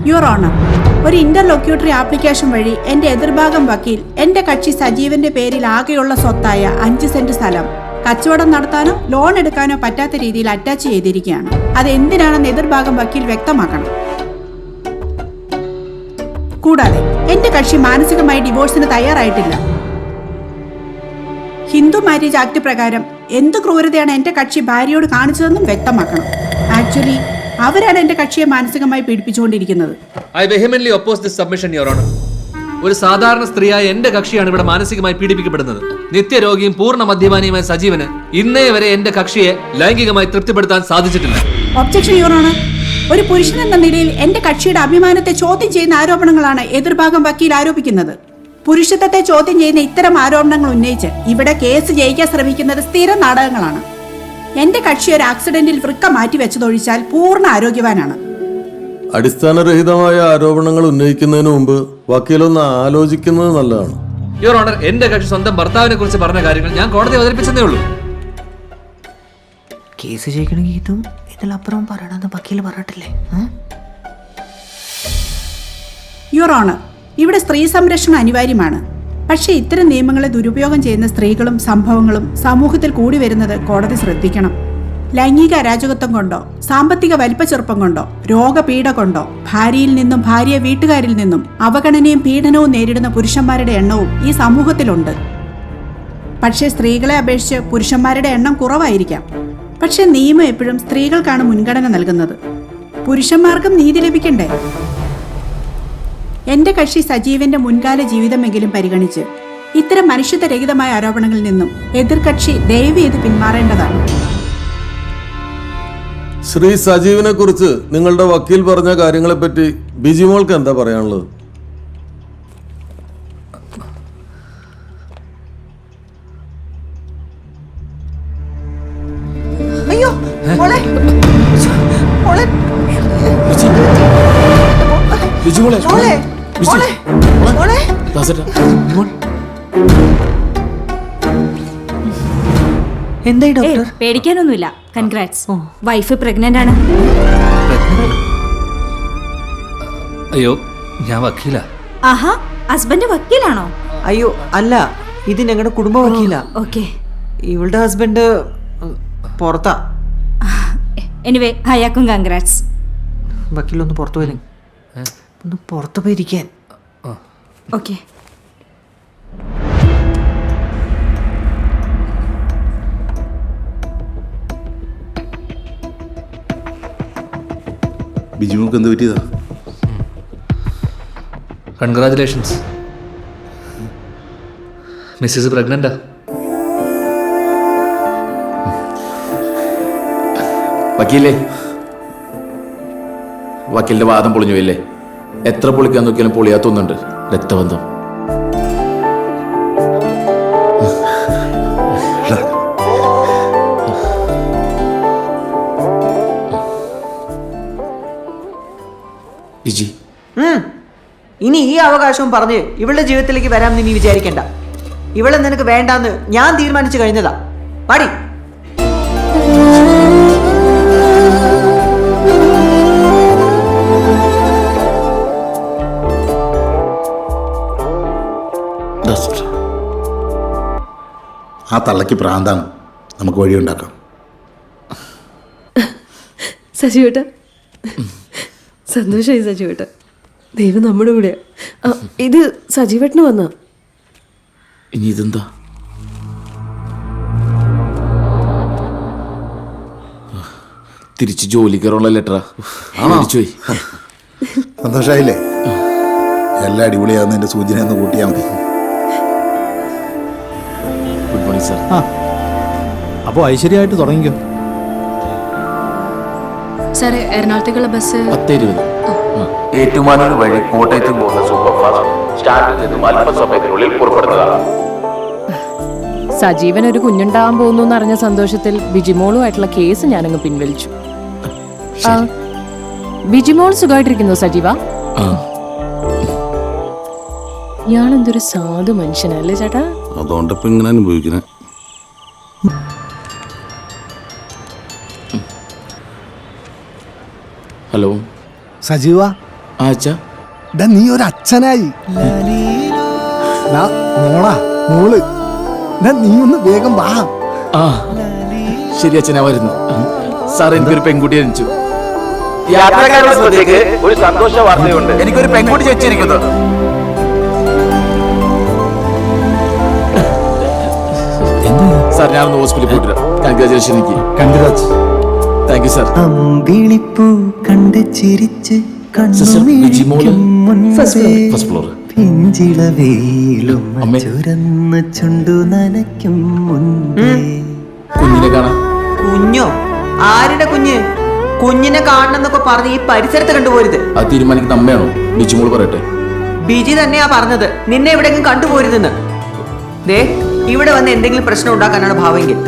Your honour, ഒരു ഇന്റർലോക്യൂട്ടറി application വഴി എന്റെ എതിർഭാഗം വക്കീൽ എന്റെ കക്ഷി സജീവന്റെ പേരിൽ ആകെയുള്ള സ്വത്തായ 5 സെന്റ് സ്ഥലം കച്ചവടം നടത്താനോ ലോൺ എടുക്കാനോ പറ്റാത്ത രീതിയിൽ അറ്റാച്ച് ചെയ്തിരിക്കുകയാണ്. അത് എന്തിനാണെന്ന് എതിർഭാഗം വക്കീൽ വ്യക്തമാക്കണം. കൂടാതെ എന്റെ കക്ഷി മാനസികമായി ഡിവോഴ്സിന് തയ്യാറായിട്ടില്ല. ഹിന്ദു മാരേജ് ആക്ട് പ്രകാരം എന്ത് ക്രൂരതയാണ് എന്റെ കക്ഷി ഭാര്യയോട് കാണിച്ചതെന്നും വ്യക്തമാക്കണം. ആക്ച്വലി അവരാണ് എന്റെ കക്ഷിയെ മാനസികമായി പീഡിപ്പിച്ചുകൊണ്ടിരിക്കുന്നത്. I vehemently oppose this submission, your honour. ഒരു സാധാരണ സ്ത്രീയായ എന്റെ കക്ഷിയാണ് ഇവിടെ മാനസികമായി പീഡിപ്പിക്കപ്പെടുന്നത്. നിത്യരോഗിയും പൂർണ്ണ മദ്യപാനിയുമായ സജീവന് ഇന്നേ വരെ എന്റെ കക്ഷിയെ ലൈംഗികമായി തൃപ്തിപ്പെടുത്താൻ സാധിച്ചിട്ടില്ല. Objection, your honour. ഒരു പുരുഷൻ എന്ന നിലയിൽ എന്റെ കക്ഷിയുടെ അഭിമാനത്തെ ചോദ്യം ചെയ്യുന്ന ആരോപണങ്ങളാണ് എതിർഭാഗം വക്കീൽ ആരോപിക്കുന്നത്. പുരുഷത്വത്തെ ചോദ്യം ചെയ്യുന്ന ഇത്തരം ആരോപണങ്ങൾ ഉന്നയിച്ച് ഇവിടെ കേസ് ജയിക്കാൻ ശ്രമിക്കുന്നത് സ്ഥിരം നാടകങ്ങളാണ്. എന്റെ കക്ഷി ഒരു ആക്സിഡന്റിൽ വൃക്ക മാറ്റി വെച്ചതൊഴിച്ചാൽ പൂർണ്ണ ആരോഗ്യവാനാണ്. അടിസ്ഥാനരഹിതമായ ആരോപണങ്ങൾ ഉന്നയിക്കുന്നതിന് മുമ്പ് വക്കീലൊന്ന് ആലോചിക്കുന്നത് നല്ലതാണ്. യുവർ ഓണർ, എന്റെ കക്ഷി സ്വന്തം ഭർത്താവിനെ കുറിച്ച് പറഞ്ഞ കാര്യങ്ങൾ ഞാൻ കോടതി അവതരിപ്പിച്ചതേ ഉള്ളൂ. കേസ് ജയിക്കണമെങ്കിൽ ഇതും ഇതിലപ്പുറം പറയണമെന്ന് വക്കീൽ പറഞ്ഞിട്ടില്ലേ? യുവർ ഓണർ, ഇവിടെ സ്ത്രീ സംരക്ഷണം അനിവാര്യമാണ്. പക്ഷേ ഇത്തരം നിയമങ്ങളെ ദുരുപയോഗം ചെയ്യുന്ന സ്ത്രീകളും സംഭവങ്ങളും സമൂഹത്തിൽ കൂടി വരുന്നത് കോടതി ശ്രദ്ധിക്കണം. ലൈംഗിക അരാജകത്വം കൊണ്ടോ സാമ്പത്തിക വലിപ്പച്ചെറുപ്പം കൊണ്ടോ രോഗപീഠ കൊണ്ടോ ഭാര്യയിൽ നിന്നും ഭാര്യ വീട്ടുകാരിൽ നിന്നും അവഗണനയും പീഡനവും നേരിടുന്ന പുരുഷന്മാരുടെ എണ്ണവും ഈ സമൂഹത്തിലുണ്ട്. പക്ഷേ സ്ത്രീകളെ അപേക്ഷിച്ച് പുരുഷന്മാരുടെ എണ്ണം കുറവായിരിക്കാം. പക്ഷെ നിയമം എപ്പോഴും സ്ത്രീകൾക്കാണ് മുൻഗണന നൽകുന്നത്. പുരുഷന്മാർക്കും നീതി ലഭിക്കണ്ടേ? എന്റെ കക്ഷി സജീവന്റെ മുൻകാല ജീവിതമെങ്കിലും പരിഗണിച്ച് ഇത്തരം മനുഷ്യത്വരഹിതമായ ആരോപണങ്ങളിൽ നിന്നും എതിർകക്ഷി ദയവ് ചെയ്ത് പിന്മാറേണ്ടതാണ്. ശ്രീ സജീവിനെ കുറിച്ച് നിങ്ങളുടെ വക്കീൽ പറഞ്ഞ കാര്യങ്ങളെപ്പറ്റി ബിജിമോൾക്ക് എന്താ പറയാനുള്ളത്? അയ്യോ മോളെ, മോളെ, മോളെ, മോളെ, മോളെ. എന്തായി ഡോക്ടർ? പേടിക്കാനൊന്നുമില്ല. കൺഗ്രാറ്റ്സ്, വൈഫ് പ്രഗ്നന്റ് ആണ്. അയ്യോ, ഞാൻ വക്കീല. ആഹാ, ഹസ്ബൻഡ് വക്കീലാണോ? അയ്യോ അല്ല, ഇത് ഞങ്ങളുടെ കുടുംബ വക്കീല. ഓക്കെ. ഇവളുടെ ഹസ്ബൻഡ് പുറത്താ. എനിവേ, അയാൾക്കും കൺഗ്രാറ്റ്സ്. വക്കീലൊന്ന് പുറത്തു പോയി, ഒന്ന് പുറത്തു പോയിരിക്കാൻ. ഓക്കെ. ബിജുമോൾക്ക് എന്ത് പറ്റിയതാ? Congratulations, Mrs പ്രഗ്നന്റാ. വക്കീലേ, വക്കീലിന്റെ വാദം പൊളിഞ്ഞു പോയില്ലേ? എത്ര പൊളിക്കാൻ നോക്കിയാലും പൊളിയാത്തൊന്നുണ്ട്, രക്തബന്ധം. വിജി, ഇനി ഈ അവകാശവും പറഞ്ഞ് ഇവളുടെ ജീവിതത്തിലേക്ക് വരാൻ നീ വിചാരിക്കണ്ട. ഇവളെ നിനക്ക് വേണ്ടാന്ന് ഞാൻ തീരുമാനിച്ചു കഴിഞ്ഞതാ. പാടി. ആ തള്ളയ്ക്ക് പ്രാന്താണ്, നമുക്ക് വഴിയുണ്ടാക്കാം. സജീവേട്ട, സന്തോഷമായി സജീവേട്ട. ദൈവം നമ്മുടെ കൂടെയാ. ഇത് സജീവേട്ടന് വന്ന ഇനി ഇതെന്താ? തിരിച്ച് ജോലി കയറുള്ള ലെറ്ററാ. സന്തോഷമായില്ലേ? എല്ലാം അടിപൊളിയാകുന്ന എൻ്റെ സൂചന ഒന്ന് കൂട്ടിയാൽ മതി. Good morning sir. അപ്പോൾ ഐശ്വര്യമായിട്ട് തുടങ്ങിക്കോ. സാറേ, എറണാകുളത്തേക്കുള്ള ബസ് 10:20. ഏറ്റുമാനൂർ വഴി കോട്ടയത്ത് പോകുന്ന സൂപ്പർ ഫാസ്റ്റ് സ്റ്റാൻഡിൽ നിന്നും അല്പസമയത്തിനുള്ളിൽ പുറപ്പെടുന്നതാണ്. സജീവൻ ഒരു കുഞ്ഞുണ്ടാവാൻ പോകുന്നു എന്നറിഞ്ഞ സന്തോഷത്തിൽ ബിജിമോളുമായിട്ടുള്ള കേസ് ഞാനങ്ങ് പിൻവലിച്ചു. ബിജിമോൾ സുഖമായിട്ടിരിക്കുന്നു സജീവ? ഇയാളെന്തൊരു സാധു മനുഷ്യനല്ലേ ചേട്ടാ? അതുകൊണ്ടിപ്പോ ഇങ്ങനെ അനുഭവിക്കുന്നത്. ഹലോ സജീവ, ആ അച്ഛാ. ഡാ നീ ഒരു അച്ഛനായി. ഡാ, മോളാ മോള് ഡാ നീ ഒന്ന് വേഗം വാ. ആ ശരി അച്ഛനാ വരുന്നു. സാർ എനിക്കൊരു പെൺകുട്ടി ജനിച്ചു. യാത്രക്കാരുടെ ശ്രദ്ധയ്ക്ക് ഒരു സന്തോഷ വാർത്തയുണ്ട്. എനിക്കൊരു പെൺകുട്ടി ജനിച്ചിരിക്കുന്നു. സാർ ഞാനൊന്ന് ഹോസ്പിറ്റലിൽ പോയിട്ട് കൺഗ്രാജുലേഷൻ. എനിക്ക് കൺഗ്രാറ്റ്സ്. Thank you sir. അമ്പിളിപ്പൂ കണ്ട് ചിരിച്ച് സിസ്റ്റർ ബിജിമോള് ഫസ്റ്റ് ഫ്ലോർ. പിഞ്ചിളവേലും അമ്മേ. ചുരന്ന് ചുണ്ടു നനയ്ക്കും മുൻപേ. കുഞ്ഞിനെ കാണാം. കുഞ്ഞോ? ആരുടെ കുഞ്ഞ്? കുഞ്ഞിനെ കാണണമെന്നൊക്കെ പറഞ്ഞ് ഈ പരിസരത്ത് കണ്ടുപോരുത്. അത് തീരുമാനിക്കുന്ന അമ്മയാണോ? ബിജിമോള് പറയട്ടെ. ബിജി തന്നെയാ പറഞ്ഞത് നിന്നെ എവിടെയെങ്കിലും കണ്ടുപോരുതെന്ന്. ദേ, ഇവിടെ വന്ന് എന്തെങ്കിലും പ്രശ്നം ഉണ്ടാക്കാനാണ് ഭാവമെങ്കിൽ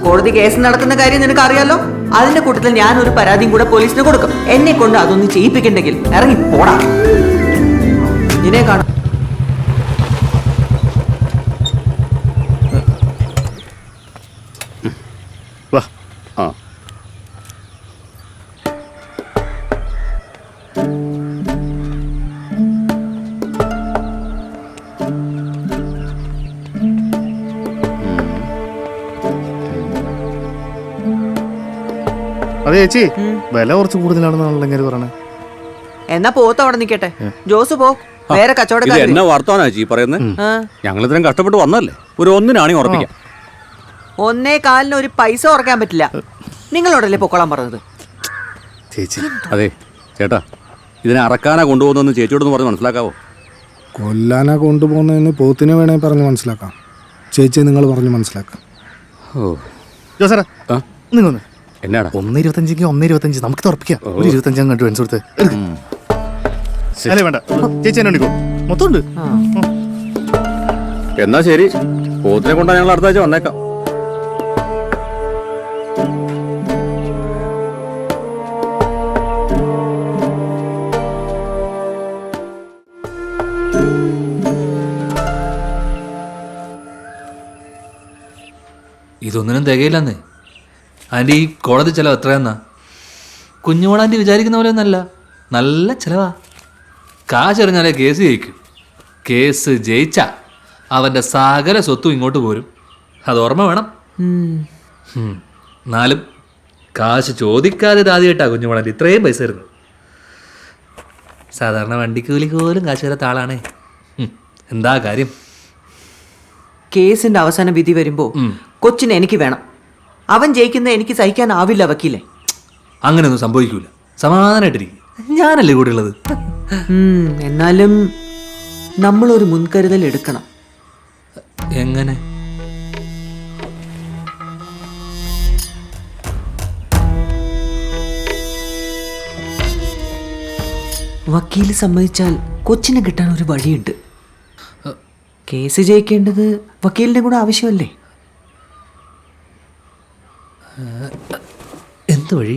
കോടതി കേസ് നടക്കുന്ന കാര്യം നിനക്ക് അറിയാലോ. അതിന്റെ കൂട്ടത്തിൽ ഞാൻ ഒരു പരാതിയും കൂടെ പോലീസിന് കൊടുക്കും. എന്നെ കൊണ്ട് അതൊന്നും ചെയ്യിപ്പിക്കണ്ടെങ്കിൽ ഇറങ്ങി പോടാ. ഇതിനെ കാണാം. വാ. ആ അതെ ചേച്ചി, വില കുറച്ച് കൂടുതലാണെന്നാണല്ലോ ഇങ്ങനെ പറയണേ. എന്നാ പോത്ത് അവിടെ നിക്കട്ടെ. ജോസ് പോ, വേറെ കച്ചവടക്കാർ. എന്നാ വാർത്താനാ ചേച്ചി പറയുന്നത്? ഞങ്ങൾ ഇത്രയും കഷ്ടപ്പെട്ട് വന്നല്ലേ, ഒരു ഒന്നിനാണെങ്കിൽ ഉറപ്പിക്കാം. 1.25 ഒരു പൈസ ഉറക്കാൻ പറ്റില്ല. നിങ്ങളോടല്ലേ പൊക്കോളാൻ പറഞ്ഞത്? ചേച്ചി അതെ ചേട്ടാ, ഇതിനെ അറക്കാനാ കൊണ്ടുപോകുന്നതെന്ന് ചേച്ചിയോടൊന്ന് പറഞ്ഞ് മനസ്സിലാക്കാവോ? കൊല്ലാനാ കൊണ്ടുപോകുന്നതെന്ന് പോത്തിനെ വേണേ പറഞ്ഞ് മനസ്സിലാക്കാം. ചേച്ചി നിങ്ങൾ പറഞ്ഞ് മനസ്സിലാക്കാം. ഓ ജോസേട്ടാ നിങ്ങൾ എന്നാടാ 1.25 1.25 നമുക്ക് ഉറപ്പിക്കാം. ഒരു 25 അങ്ങ് അഡ്വാൻസ് കൊടുത്ത്. അല്ലേ വേണ്ട, ചേച്ചി എന്നെ ഉണ്ടിക്കോ, മൊത്തം ഉണ്ട്. എന്നാ ശരി, പോത്തിനെ കൊണ്ടാ ഞങ്ങൾ അടുത്ത ആഴ്ച വന്നേക്കാം. ഇതൊന്നിനും തികയില്ലെന്നേ. ആൻറ്റി, ഈ കോടതി ചിലവ് എത്രയെന്നാ? കുഞ്ഞുമോളാൻറ്റി വിചാരിക്കുന്ന പോലെ ഒന്നല്ല, നല്ല ചിലവാ. കാശെറിഞ്ഞാലേ കേസ് ജയിക്കും. കേസ് ജയിച്ച അവൻ്റെ സകല സ്വത്തും ഇങ്ങോട്ട് പോരും. അത് ഓർമ്മ വേണം. എന്നാലും കാശ് ചോദിക്കാതെ ആദ്യമായിട്ടാ കുഞ്ഞുമോളാൻറ്റി ഇത്രയും പൈസ തരുന്നത്. സാധാരണ വണ്ടിക്കൂലിക്ക് പോലും കാശ് തരാത്ത ആളാണേ. എന്താ കാര്യം? കേസിന്റെ അവസാന വിധി വരുമ്പോ കൊച്ചിനെ എനിക്ക് വേണം. അവൻ ജയിക്കുന്ന എനിക്ക് സഹിക്കാനാവില്ല വക്കീലെ. അങ്ങനെയൊന്നും സംഭവിക്കൂല. സമാധാനമായിട്ടിരിക്കും. ഞാനല്ലേ കൂടെ ഉള്ളത്. എന്നാലും നമ്മളൊരു മുൻകരുതൽ എടുക്കണം. എങ്ങനെ? വക്കീല് സമ്മതിച്ചാൽ കൊച്ചിനെ കിട്ടാൻ ഒരു വഴിയുണ്ട്. കേസ് ജയിക്കേണ്ടത് വക്കീലിന്റെ കൂടെ ആവശ്യമല്ലേ? എന്ത് വഴി?